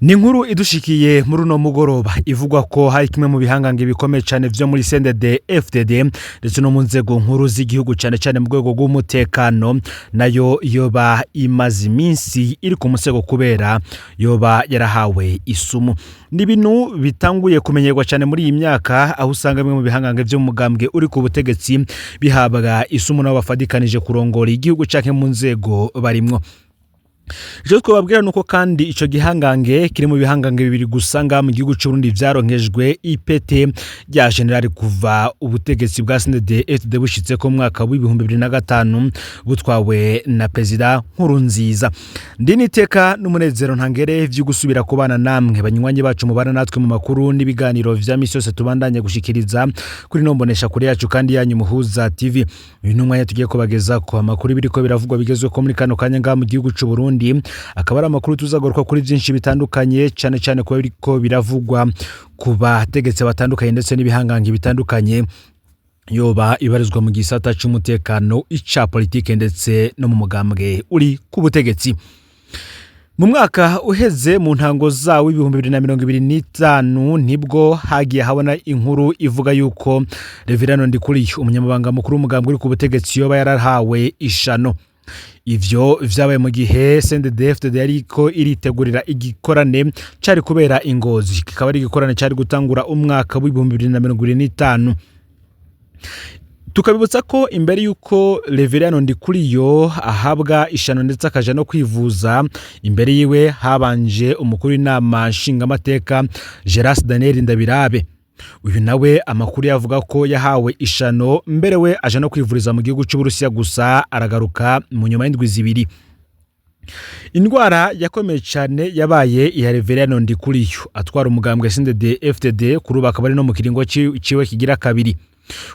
Ni inkuru idushikiye muri uno mugoroba ivugwa ko hari kimwe mu bihangange bikomeye cyane vyo muri CNDD FDD ndetse no mu nzego nkuru z'igihugu cyane mu rwego rw'umutekano nayo yoba imaze iminsi iri ku musego kubera yoba yarahawe isumu. Ni ibintu bitanguye kumenyerwa cyane muri iyi myaka aho usanga bimwe mu bihangange vyo mu mugambwe uri ku butegetsi bihabwa isumu nabo bafadikanije kurongora igihugu canke mu nzego barimwo. Icyo twababwira nuko kandi ico gihangange kiri mu bihangange bibiri gusanga mu gihugu cy'u Burundi vyaronkejwe ipete rya general kuva ubutegetsi bwa CNDD FDD bushitse ko mwaka wa 2025 butwawe na president Nkurunziza. Ndiniteka n'umunezero ntangere vyo gusubira kubana namwe banywanyi bacu mubana natwe mu makuru n'ibiganiro vya misi yose tubandanye gushikiriza kuri nombonesha kuri yacu kandi yanyu Muhuza TV. Uyu numwanya tugiye kubageza ko amakuru biriko biravugwa bigezwe ko muri kano kanya nga mu gihugu cy'u Burundi akaba ari amakuru tuzagaruka kuri byinshi bitandukanye cyane ko biriko biravugwa ku bategetse batandukanye ndetse n'ibihangange bitandukanye yoba ibarizwa mu gisata cy'umutekano ica politike ndetse no mu mugambwe uri ku butegetsi. Mu mwaka uheze mu ntango za 2025 nibwo hagiye habona inkuru ivuga yuko Reverano Ndikuriyo umunyamabanga mukuru w'umugambwe uri ku butegetsi yoba yarahawe ishano. Ivyo vyabaye mu gihe CNDD FDD yariko iritegurira igikorane cari kubera Ingozi, kikaba ari igikorane cari gutangura umwaka wa 2025. Tukabibutsa ko imbere yuko Reverano Ndikuriyo ahabwa ishano ndetse akaja no kwivuza imbere yiwe habanje umukuru w'inama nshingamateka Geras Daniel Ndabirabe. Uyu nawe amakuru yavuga ko yahawe ishano mbere we aje no kwivuriza mu gihugu cy'Uburusiya gusa aragaruka mu nyuma y'indwi zibiri. Indwara yakomeye cyane yabaye iya Reverano Ndikuriyo atwara umugambwe CNDD FDD kuri bakaba ari no mu kiringo ciwe kigira kabiri.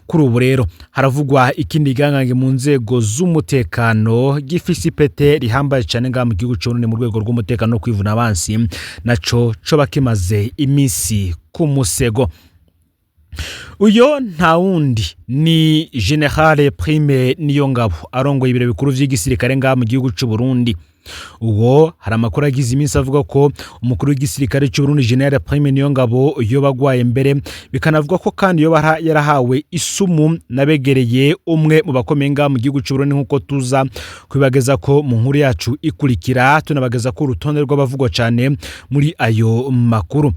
Kuri ubu rero haravugwa ikindi gangange mu nzego z'umutekano gifisi pete rihambaye cyane nga mu gihugu cy'Uburundi mu rwego rw'umutekano no kwivuna abansi naco bakimaze imisi ku musego. Uyo nta wundi ni General Prime Niyongabo arongoye ibiro bikuru vy'igisirikare nga mu gihugu cy'u Burundi. Uwo hari amakuru agize iminsi avuga ko umukuru w'igisirikare cy'u Burundi General Prime Niyongabo yoba agwaye mbere bikanavuga ko kandi yoba yarahawe isumu nabegereye umwe mu bakomeye nga mu gihugu cy'u Burundi nkuko tuza kwibageza ko mu nkuru yacu ikurikira tunabageza ko urutonde rw'abavugwa cyane muri ayo makuru.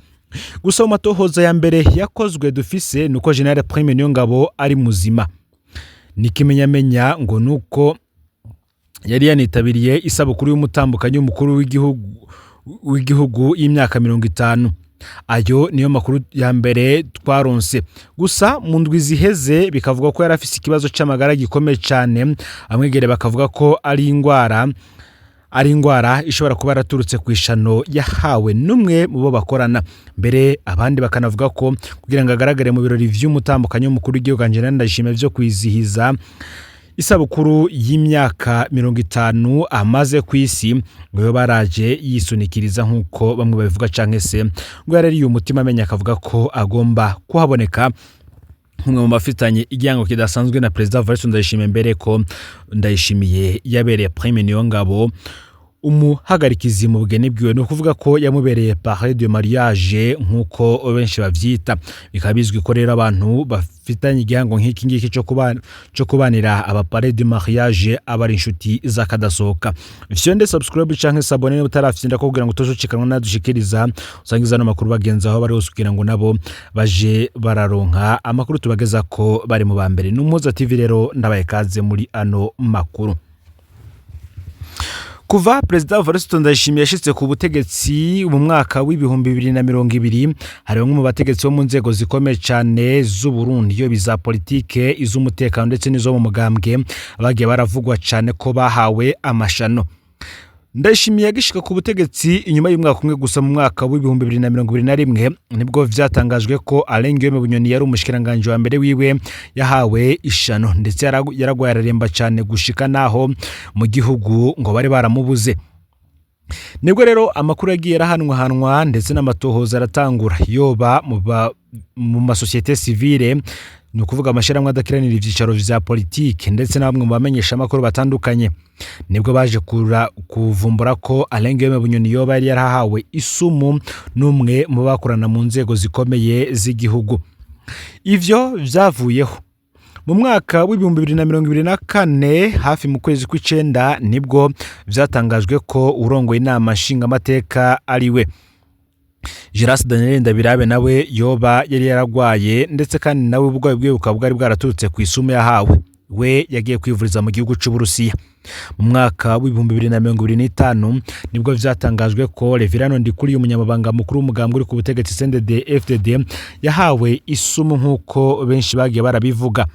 Gusa mu matohoza ya mbere yakozwe dufise nuko General Prime Niyongabo ari muzima. Nikimenyamenya ngo nuko yari yanitabiriye isabukuru y'umutambukanyi w'umukuru w'igihugu y'imyaka 50. Ayo niyo makuru ya mbere twaronse. Gusa mu ndwi ziheze bikavuga ko yarafise ikibazo c'amagara gikomeye cyane amwegere bakavuga ko ari ingwara ishobora kuba yaraturutse ku ishano yahawe numwe mu bo bakorana. Mbere abandi bakanavuga ko kugira ngo agaragare mu birori vy'umutambukanyi w'umukuru w'igihugu Angelina Ndayishimiye vyo kwizihiza isabukuru y'imyaka 50 amaze kwisi ngo baraje yisunikiriza nkuko bamwe babivuga canke se ngo yarari umutima amenya akavuga ko agomba kuhaboneka nk'umwe mu bafitanye igihango kidasanzwe na President Evariste Ndayishimiye mbere ko Ndayishimiye yabereye Prime Niyongabo umuhagarikizi mu bugeni bwiwe no kuvuga ko yamubereye parrain de mariage nkuko benshi bavyita. Bikabizwi ko rero abantu bafitanye igihango nk'iki ngiki cyo kubanira aba parrain de mariage abari inshuti zakadasohoka. Vyonde subscribe canke s'abonner utarafyinda ko kugira ngo tozocikanwa nadushikiriza usangiza no makuru bagenza aho bari kugira ngo nabo baje bararonka amakuru tubageza ko bari mu bambere. N'umuza TV rero ndabaye kaze muri ano makuru. Kuva President Evariste Ndayishimiye yashitse ku butegetsi mu mwaka wa 2020 hari bamwe mu bategetsi bo mu nzego zikomeye cyane z'u Burundi yo biza politike iz'umutekano ndetse n'izo mu mugambwe bagiye baravugwa cyane ko bahawe amashano. Ndayishimiye yagishika ku butegetsi inyuma y'umwaka umwe gusa mu mwaka wa 2021 nibwo vyatangajwe ko Alain Guillaume Bunyoni yari umushikiranganje wa mbere wiwe yahawe ishano ndetse yaragwaye araremba cyane gushika naho mu gihugu ngo bari baramubuze. Nibwo rero amakuru yagiye arahanwa ndetse n'amatohoza aratangura yoba mu masosiyete civile ni ukuvuga amashyirahamwe adakiranira ibyicaro vya politike ndetse na bamwe mu bamenyesha amakuru batandukanye nibwo baje kuvumbura ko Alain Guillaume Bunyoni yoba yari yarahawe isumu n'umwe mu bakorana mu nzego zikomeye z'igihugu. Ivyo vyavuyeho mu mwaka w'ibihumbi 2024 hafi mu kwezi kw'icenda nibwo vyatangajwe ko urongoye inama nshingamateka ariwe Giras Daniel Ndabirabe nawe yoba yari yaragwaye ndetse kandi nawe ubwo bwiwe bukaba bwari bwaraturutse ku isumu yahawe. We yagiye kwivuriza mu gihugu cy'u Burusiya. Mu mwaka w'ibihumbi 2025 nibwo vyatangajwe ko Reverano Ndikuri umunyamabanga mukuru w'umugambwe uri ku butegetsi CNDD-FDD yahawe isumu nk'uko benshi bagiye barabivuga.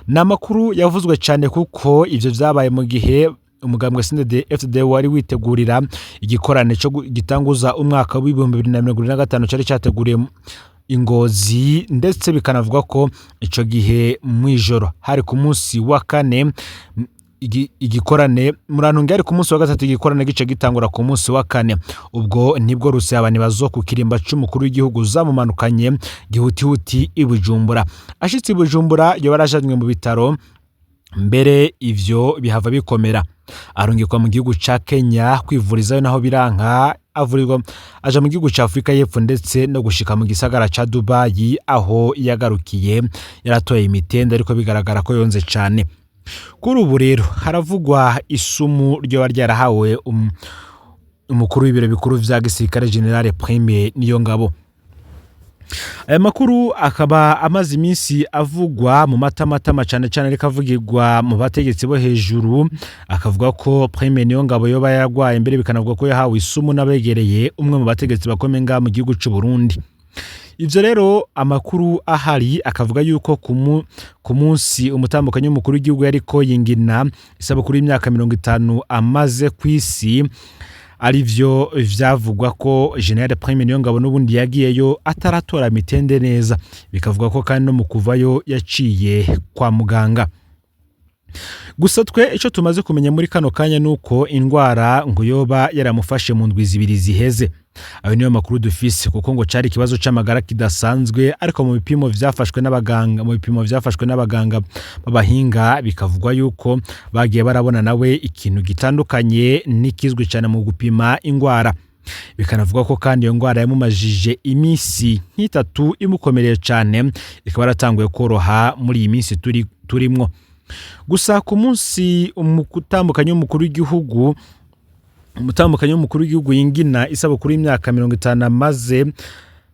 Namakuru yavuzwe cyane kuko ivyo vyabaye mu gihe umugambwe CNDD-FDD wari witegurira igikorane cyo gitanguza umwaka w'ibihumbi 2025 cyari cyateguriye Ingozi, ndetse bikanavuga ko ico gihe mwijoro hari ku munsi wa kane igikorane murantunge ari ku munsi wa gatatu igikorane gice gitangura ku munsi wa kane. Ubwo nibwo Rusabani bazoku kirimba c'umukuru w'igihugu zamumanukanye gihutihuti i Bujumbura. Ashitse i Bujumbura yo barajanywe mu bitaro, mbere ivyo bihava bikomera arungikwa mu gihugu ca Kenya kwivurizayo naho biranka, avurirwa aja mu gihugu ca Afrika y'Epfo ndetse no gushika mu gisagara ca Dubai aho yagarukiye yaratoye imitende ariko bigaragara ko yonze cane. Kuri ubu rero haravugwa isumu ryo ryarahawe umukuru w'ibiro bikuru vya gisirikare General Prime Niyongabo. Aya makuru akaba amaze iminsi avugwa mu matamatama cyane ariko avugirwa mu bategetsi bo hejuru, akavuga ko Prime Niyongabo yoba yaragwaye, mbere bikanavuga ko yahawe isumu n'abegereye umwe mu bategetsi bakomenga mu gihugu cy'u Burundi. Ivyo rero amakuru ahari akavuga yuko ku munsi umutambukanyi w'umukuru w'igihugu yariko yingina isabukuru y'imyaka 50 amaze kwisi, arivyo vyavugwa ko General Prime Niyongabo n'ubundi yagiyeyo ataratora mitende neza, bikavuga ko kandi no mu kuvayo yaciye kwa muganga. Gusa twe ico tumaze kumenya muri kano kanya nuko indwara ngo yoba yaramufashe mu ndwi zibiri ziheze. Ayo niyo makuru dufise, kuko ngo cari ikibazo c'amagara kidasanzwe, ariko mu bipimo vyafashwe n'abaganga b'abahinga bikavugwa yuko bagiye barabona nawe ikintu gitandukanye n'ikizwi cyane mu gupima ingwara. Bikanavuga ko kandi iyo ngwara yamumajije imisi nk'itatu imukomereye cyane, ikaba yaratanguye koroha muri iyi minsi turimwo. Gusa ku munsi umutambukanyi w'umukuru w'igihugu yingina isabukuru y'imyaka 50 amaze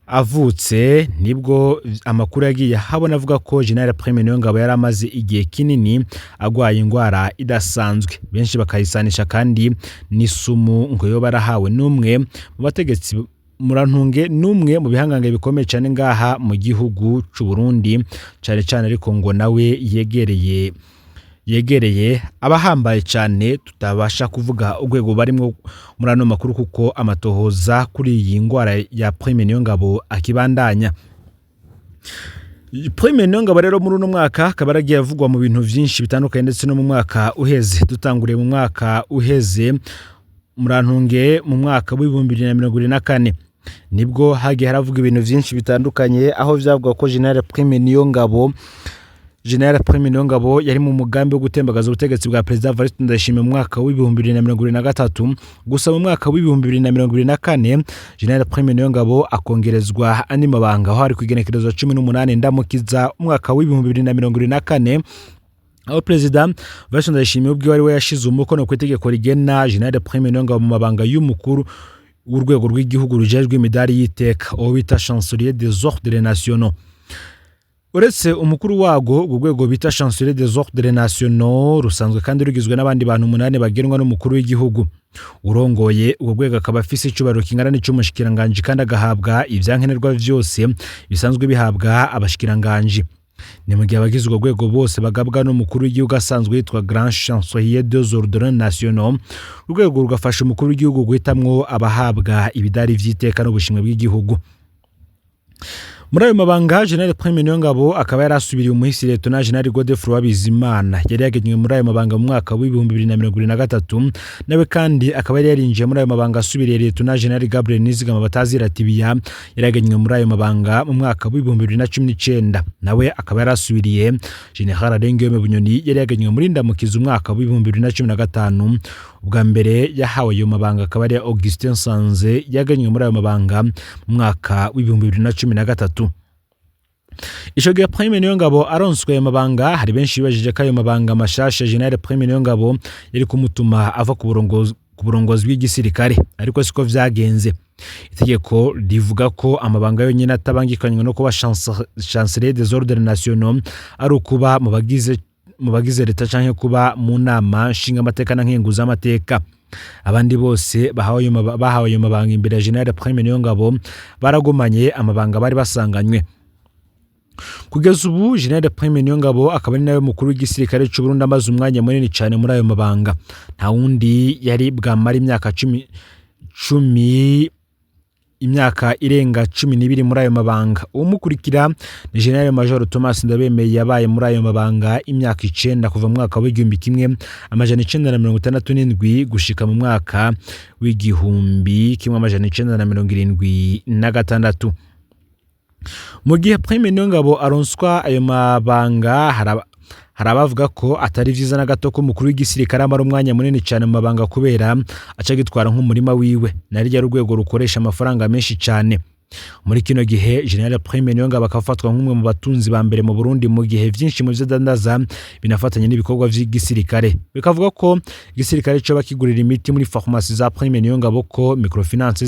avutse, nibwo amakuru yagiye habona avuga ko General Prime Niyongabo yari amaze igihe kinini agwaye ingwara idasanzwe. Benshi bakayisanisha kandi n'isumu ngo yo barahawe n'umwe mu bategetsi murantunge n'umwe mu bihangange bikomeye cyane ngaha mu gihugu cy'u Burundi, cyane ariko ngo nawe yegereye abahambaye cyane tutabasha kuvuga urwego barimo muri ano makuru, kuko amatohoza kuri iyi ngwara ya Prime Niyongabo akibandanya. Prime Niyongabo rero muri uno mwaka akaba yaragiye avugwa mu bintu byinshi bitandukanye, ndetse no mu mwaka uheze. Dutanguriye mu mwaka uheze murantunge mu mwaka w'ibihumbi 2024 nibwo hagiye haravuga ibintu byinshi bitandukanye, aho vyavuga ko General Prime Niyongabo yari mu mugambi wo gutembagaza ubutegetsi bwa President Evariste Ndayishimiye mu mwaka w'ibihumbi 2023. Gusa mu mwaka w'ibihumbi 2024 General Prime Niyongabo akongerezwa andi mabanga, aho ari kwigenekerezo 18 ndamukiza umwaka w'ibihumbi 2024, aho President Evariste Ndayishimiye ubwo wari yashize umukono ku itegeko rigena General Prime Niyongabo mu mabanga y'umukuru w'urwego rw'igihugu rujejwe imidari y'iteka, aho bita Chancelier des Ordres Nationaux. Uretse umukuru wago urwego bita Chancelier des Ordres Nationaux rusanzwe kandi rugizwe n'abandi bantu 8 bagenwa n'umukuru w'igihugu. Urongoye ubwo rwego akaba afise icubaro kingana n'icumushikiranganje kandi agahabwa ivyankenerwa vyose bisanzwe bihabwa abashikiranganje. Ni mu gihe abagize urwo rwego bose bagabwa n'umukuru w'igihugu asanzwe yitwa Grand Chancelier des Ordres Nationaux. Urwego rugafasha umukuru w'igihugu guhitamwo abahabwa ibidari vy'iteka n'ubushimwe bw'igihugu. muri ayo mabanga General Prime Niyongabo akaba yarasubiriye umuhisi Lieutenant General Godefroid Bizimana yari yagenywe muri ayo mabanga mu mwaka wa 2023 nawe kandi akaba yari yarinjiye muri ayo mabanga asubiriye Lieutenant General Gabriel Nizigama Batazira Tibiya yari yagenywe muri ayo mabanga mu mwaka wa 2019 nawe akaba yarasubiriye General Arengiyome Bunyoni yari yagenywe muri Ndamukiza umwaka wa 2015 ubwa mbere yahawe ayo mabanga akaba ari Augustin Sanze yagenywe muri ayo mabanga mu mwaka wa 2013. Ico gihe Prime Niyongabo aronswe ayo mabanga hari benshi bibajije ko ayo mabanga mashasha General Prime Niyongabo yari kumutuma ava ku burongozi bw'igisirikare ariko siko vyagenze. Itegeko rivuga ko amabanga yonyine atabangikanywe no kuba chancelier des ordres nationaux ari ukuba mu bagize leta canke kuba mu nama nshinga amateka na nkenguza amateka. Abandi bose bahawe ayo mabanga imbere ya General Prime Niyongabo baragumanye amabanga bari basanganywe. Kugeza ubu General Prime Niyongabo akaba ari nawe mukuru w'igisirikare cy'u Burundi amaze umwanya munini cyane muri ayo mabanga. Nta wundi yari bwamara imyaka irenga 12 muri ayo mabanga. Umukurikira ni General Major Thomas Ndabemeye yabaye muri ayo mabanga imyaka 9 kuva mu mwaka wa 1967 gushika mu mwaka wa 1976. Mu gihe Prime Niyongabo aronswa ayo mabanga harabavuga ko atari vyiza na gato ko mukuru w'igisirikare amara umwanya munini cyane mu mabanga kubera aca gitwara nk'umurima wiwe nari rya rwego rukoresha amafaranga menshi cyane. Muri kino gihe General Prime Niyongabo akafatwa nk'umwe mu batunzi ba mbere mu Burundi mu gihe vyinshi mu vyadandaza binafatanye n'ibikorwa vy'igisirikare. Bikavuga ko igisirikare cyo bakigurira imiti muri pharmacie za Prime Niyongabo ko microfinance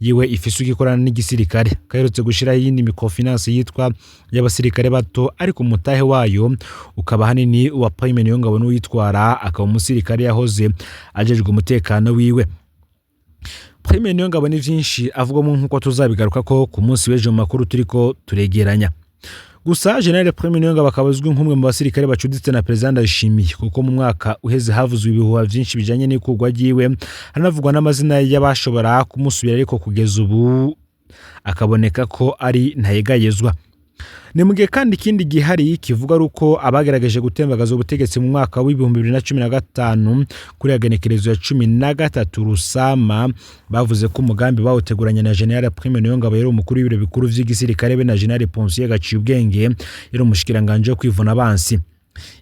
yiwe ifise ugikorana n'igisirikare. Kaherutse gushira yindi microfinance yitwa y'abasirikare bato ariko umutahe wayo ukaba hanini wa Prime Niyongabo n'uwitwara akaba umusirikare yahoze ajejwe umutekano wiwe. Prime Niyongabo ni vyinshi avuga mu nkuko tuzabigaruka ko ku munsi w'ejo makuru turiko turegeranya. Gusa General Prime Niyongabo akabazwe nk'umwe mu basirikare bacuditse na President Ndayishimiye kuko mu mwaka uheze havuzwe ibihuha vyinshi bijanye n'ikugwa giwe hanavugwa n'amazina y'abashobora kumusubira ariko kugeza ubu akaboneka ko ari ntayegayezwa. Ni mugihe kandi ikindi gihari kivuga ruko abagerageje gutembagaza ubutegetsi mu mwaka wa 2015 kuri agenekerezo ya 13 Rusama bavuze ko umugambi bawuteguranye na General Prime Niyongabo yari umukuru w'ibiro bikuru vy'igisirikare be na General Ponsier Gacibwenge yari umushikiranganje wo kwivuna abansi.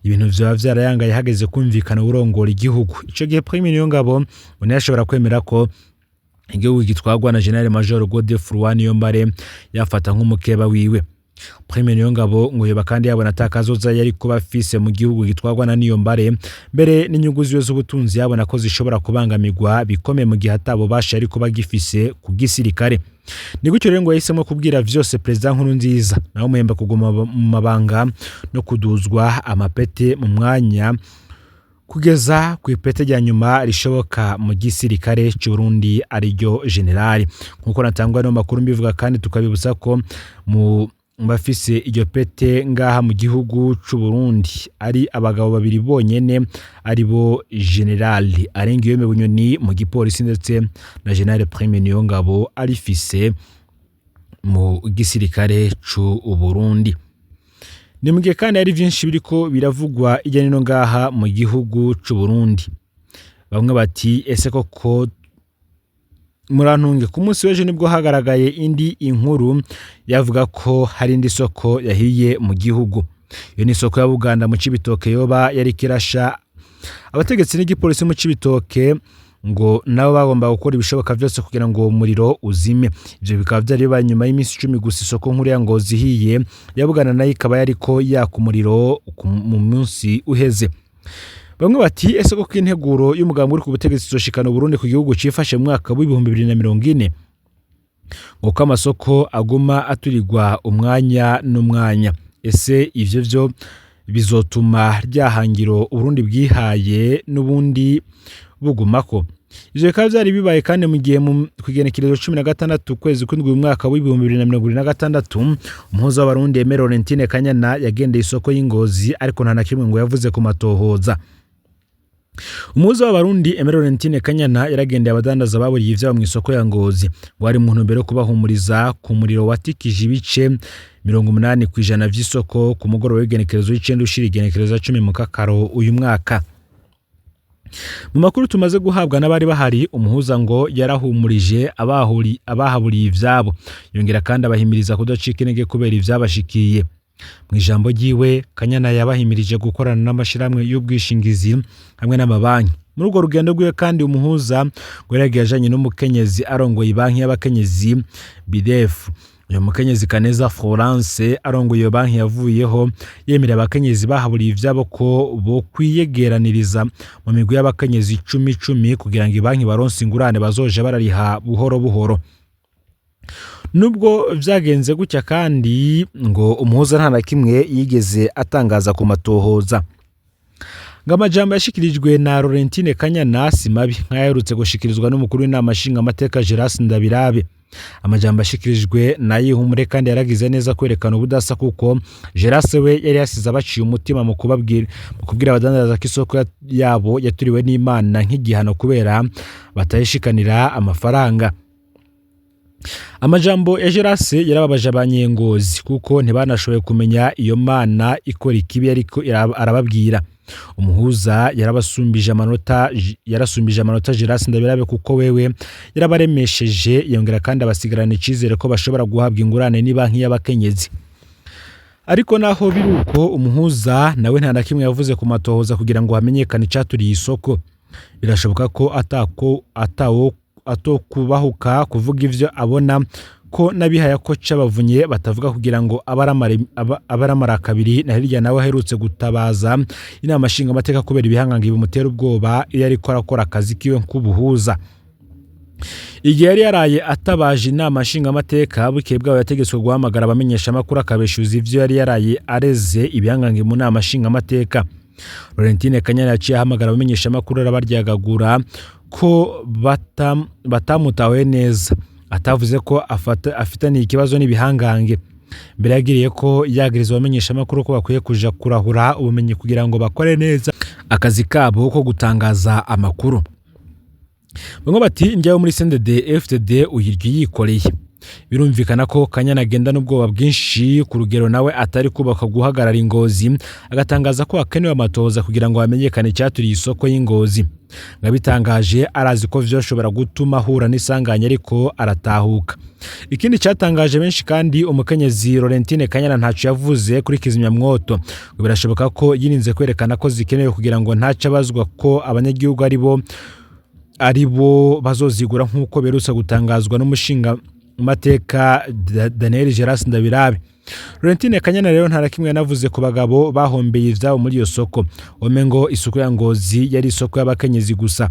Ibintu vyo vyarayangaye hageze kumvikana urongora igihugu. Ico gihe Prime Niyongabo unashobora kwemera ko igihugu gitwagwa na General Major Godefroid Niyombare yafata nk'umukeba wiwe. Prime Niyongabo ngo yeba kandi yabona atakazoza yari kuba afise mu gihugu gitwagwa na Niyombare mbere n'inyungu ziwe z'ubutunzi yabona ko zishobora kubangamirwa bikomeye mu gihe atabo basha ari kuba gifise ku gisirikare. Ni gutyo rero ngo yahisemo kubwira vyose President Nkurunziza naho muhemba kuguma mu mabanga no kuduzwa amapete mu mwanya kugeza ku ipete rya nyuma rishoboka mu gisirikare cy'u Burundi ari ryo general. Nkuko natangwa no makuru mbivuga kandi tukabibutsa ko mu bafise iryo pete ngaha mu gihugu cy'u Burundi ari abagabo babiri bonyene ari bo General Arengiyome Bunyoni mu gipolisi ndetse na General Prime Niyongabo arifise mu gisirikare cy'u Burundi. Ni mugihe kandi ari vyinshi biriko biravugwa ijyanye no ngaha mu gihugu cy'u Burundi. Bamwe bati ese koko murantunge ku munsi w'ejo nibwo hagaragaye indi inkuru yavuga ko hari indi soko yahiye mu gihugu. Iyo ni soko ya Buganda mu Cibitoke yoba yari kirasha abategetsi n'igipolisi mu Cibitoke ngo nabo bagomba gukora ibishoboka byose kugira ngo umuriro uzime. Ivyo bikaba byari banyuma y'iminsi 10 gusa isoko nkuru ya Ngozi hiye ya Buganda nayo ikaba yariko yaka umuriro mu munsi uheze. Bamwe bati ese ko kinteguro y'umugambi uri ku butegetsi zoshikana Burundi ku gihugu cifashe mu mwaka wa 2040 ngo kamasoko aguma aturirwa umwanya n'umwanya. Ese ivyo vyo bizotuma ryahangiro Burundi bwihaye n'ubundi bugumako? Ivyo bikaba byari bibaye kandi mu gihe mu kugenekerezo 16 kwezi kw'indwi mu mwaka wa 2026 umuhuza w'abarundi Aimé Laurentine Kanyana yagendeye isoko y'Ingozi ariko nta na kimwe ngo yavuze ku matohoza. Umuhuza w'abarundi Aimé Laurentine Kanyana yaragendeye abadandaza baburiye ivyabo mu isoko ya Ngozi ngo ari mu ntumbero yo kubahumuriza ku muriro watikije ibice 80% vy'isoko ku mugoroba w'igenekerezo y'icenda ushira igenekerezo ya 10 mu Kakaro uyu mwaka. Mu makuru tumaze guhabwa n'abari bahari, umuhuza ngo yarahumurije abahaburiye ivyabo, yongera kandi abahimiriza kudacika intege kubera ivyabashikiye. Mu ijambo ryiwe, Kanyana yabahimirije gukorana n'amashiramwe y'ubwishingizi hamwe n'amabanki. Muri urwo rugendo rwiwe kandi umuhuza ngo yaragiye ajanye n'umukenyezi arongoye banki y'abakenyezi BDF. Uyu mukenyezi Kaneza Florence arongoye iyo banki yavuyeho yemerera abakenyezi bahaburiye ivyabo ko bo kwiyegeraniriza mu migwi y'abakenyezi 10 kugira ngo banki baronse ingurane bazoje barariha buhoro buhoro. Nubwo vyagenze gutya kandi ngo umuhuza nta na kimwe yigeze atangaza ku matohoza. Ngamajambo yashikirijwe na Laurentine Kanyana simabi nk'aherutse gushikirizwa n'umukuru w'inama nshinga amateka Geras Ndabirabe. Amajambo yashikirijwe na Yihumure kandi yaragize neza kwerekana ubudasa kuko Geras we yari yasize abaciye umutima mu kubwira abadandaza k'isoko yabo yaturiwe n'Imana nk'igihano kubera batayishikanira amafaranga. Amajambo ya Geras yarababaje abanyengozi kuko ntibanashoboye kumenya iyo Mana ikora ikibi ariko arababwira. Umuhuza yarasumbije amanota Geras Ndabirabe kuko wewe yarabaremesheje, yongera kandi abasigarana icizere ko bashobora guhabwa ingurane ni banki y'abakenyezi. Ariko naho biruko umuhuza nawe nta na kimwe yavuze ku matohoza kugira ngo hamenyekane icaturiye isoko. Birashoboka ko atokubahuka kuvuga ivyo abona ko nabihaya ko cabavunye batavuga kugira ngo abaramara kabiri na hirya nawe aherutse gutabaza inama nshinga amateka kubera ibihangange bimutera ubwoba iyo ariko arakora akazi kiwe nk'ubuhuza. Igihe yari yaraye atabaje inama nshinga amateka bukeye bwawe yategetswe guhamagara abamenyesha amakuru akabeshuza ivyo yari yaraye areze ibihangange mu nama nshinga amateka. Laurentine Kanyana yaciye ahamagara abamenyesha amakuru arabaryagagura ko batamutawe neza, atavuze ko afitaniye ikibazo n'ibihangange. Mbere yagiriye ko yagirizwa abamenyesha amakuru ko bakwiye kuja kurahura ubumenyi kugira ngo bakore neza akazi kabo ko gutangaza amakuru. Bamwe bati njyawe muri CNDD-FDD uyirya yikoreye. Birumvikana ko Kanyana agenda n'ubwoba bwinshi ku rugero nawe atari kubaka guhagarara Ingozi, agatangaza ko akenewe amatohoza kugira ngo hamenyekane icyaturiye isoko y'Ingozi. Ngabitangaje arazi ko vyoshobora gutuma ahura n'isanganya ariko aratahuka. Ikindi cyatangaje benshi kandi umukenyezi Laurentine Kanyana ntacu yavuze kuri kizimyamwoto. Birashoboka ko yirinze kwerekana ko zikenewe kugira ngo ntaca bazwa ko abanyagihugu aribo bazozigura nk'uko berutse gutangazwa n'umushinga mateka Daniel Geras Ndabirabe. Laurentine Kanyana rero nta kimwe yanavuze ku bagabo bahombeye ivyabo muri iyo soko. Omengo isoko ya Ngozi yari isoko y'abakenyezi gusa.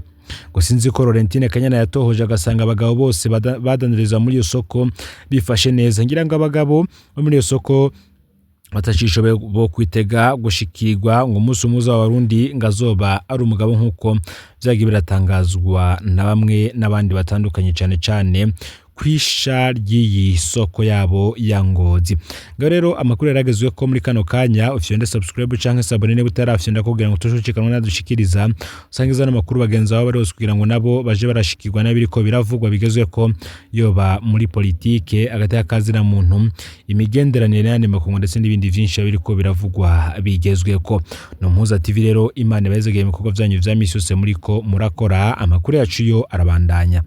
Ngo sinzi ko Laurentine Kanyana yatohoje agasanga abagabo bose badaniriza muri iyo soko bifashe neza. Ngira ngo abagabo bo muri iyo soko batashishobe bo kwitega gushikirwa ngo umunsi umuza w'abarundi ngazoba ari umugabo nk'uko vyagiye biratangazwa na bamwe n'abandi batandukanye cyane kwisha ry'iyi soko yabo ya Ngozi. Ngo rero amakuru yaragezwe ko muri kano kanya ufyonde subscribe canke sabone ne butarafyonda kugira ngo tushucikanwe nadushikiriza usangiza n'amakuru bagenzi babo bari kugira ngo nabo baje barashikirwa nabiriko biravugwa bigezwe ko yoba muri politike agati akazira muntu imigenderanire n'andi makungu ndetse n'ibindi vyinshi biriko biravugwa bigezwe ko. No Muhuza TV rero Imana bazegeye mu bikorwa byanyu vya misi yose muriko murakora. Amakuru yacu yo arabandanya.